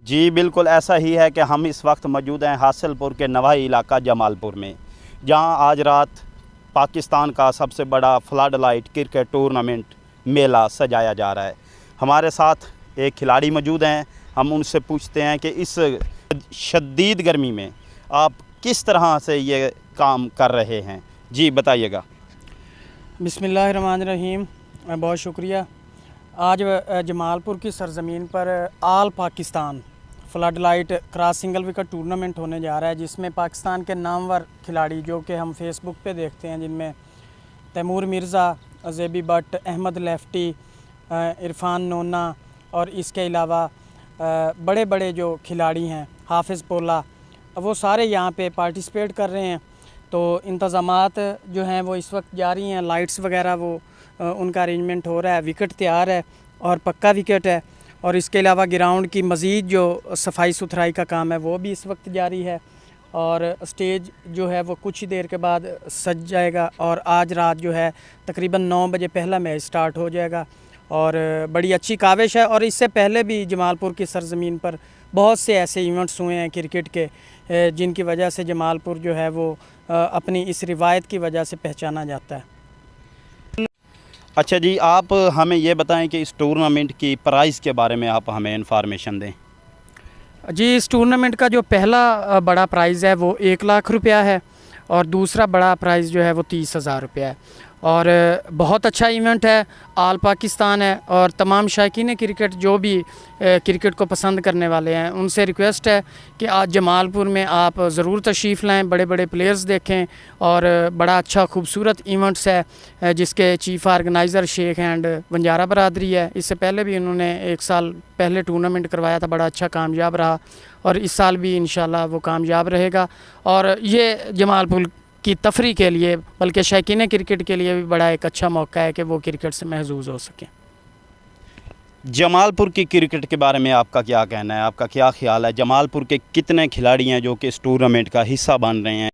جی بالکل ایسا ہی ہے کہ ہم اس وقت موجود ہیں حاصل پور کے نواحی علاقہ جمال پور میں، جہاں آج رات پاکستان کا سب سے بڑا فلڈ لائٹ کرکٹ ٹورنامنٹ میلہ سجایا جا رہا ہے۔ ہمارے ساتھ ایک کھلاڑی موجود ہیں، ہم ان سے پوچھتے ہیں کہ اس شدید گرمی میں آپ کس طرح سے یہ کام کر رہے ہیں۔ جی بتائیے گا۔ بسم اللہ الرحمن الرحیم، بہت شکریہ۔ آج جمال پور کی سرزمین پر all Pakistan flood light cross single wicket tournament ہونے جا رہا ہے، جس میں پاکستان کے نامور کھلاڑی جو کہ ہم فیس بک پہ دیکھتے ہیں، جن میں تیمور مرزا، زیبی بٹ، احمد لیفٹی، عرفان نونا اور اس کے علاوہ بڑے بڑے جو کھلاڑی ہیں، حافظ پولا، وہ سارے یہاں پہ پارٹیسپیٹ کر رہے ہیں۔ تو انتظامات جو ہیں وہ اس وقت جاری ہیں، لائٹس وغیرہ وہ ان کا ارینجمنٹ ہو رہا ہے، وکٹ تیار ہے اور پکا وکٹ ہے، اور اس کے علاوہ گراؤنڈ کی مزید جو صفائی ستھرائی کا کام ہے وہ بھی اس وقت جاری ہے، اور اسٹیج جو ہے وہ کچھ ہی دیر کے بعد سج جائے گا، اور آج رات جو ہے تقریباً 9 بجے پہلا میچ سٹارٹ ہو جائے گا، اور بڑی اچھی کاوش ہے۔ اور اس سے پہلے بھی جمال پور کی سرزمین پر بہت سے ایسے ایونٹس ہوئے ہیں کرکٹ کے، جن کی وجہ سے جمال پور جو ہے وہ اپنی اس روایت کی وجہ سے پہچانا جاتا ہے۔ اچھا جی، آپ ہمیں یہ بتائیں کہ اس ٹورنامنٹ کی پرائز کے بارے میں آپ ہمیں انفارمیشن دیں۔ جی، اس ٹورنامنٹ کا جو پہلا بڑا پرائز ہے وہ 1,00,000 روپیہ ہے، اور دوسرا بڑا پرائز جو ہے وہ 30,000 روپیہ ہے، اور بہت اچھا ایونٹ ہے، آل پاکستان ہے، اور تمام شائقین کرکٹ جو بھی کرکٹ کو پسند کرنے والے ہیں ان سے ریکویسٹ ہے کہ آج جمال پور میں آپ ضرور تشریف لائیں، بڑے بڑے پلیئرز دیکھیں، اور بڑا اچھا خوبصورت ایونٹس ہے جس کے chief organiser Sheikh and Banjara برادری ہے۔ اس سے پہلے بھی انہوں نے 1 سال پہلے ٹورنامنٹ کروایا تھا، بڑا اچھا کامیاب رہا، اور اس سال بھی انشاءاللہ وہ کامیاب رہے گا، اور یہ جمال پور کی تفریح کے لیے بلکہ شائقین کرکٹ کے لیے بھی بڑا ایک اچھا موقع ہے کہ وہ کرکٹ سے محظوظ ہو سکیں۔ جمال پور کی کرکٹ کے بارے میں آپ کا کیا کہنا ہے، آپ کا کیا خیال ہے؟ جمال پور کے کتنے کھلاڑی ہیں جو کہ اس ٹورنامنٹ کا حصہ بن رہے ہیں؟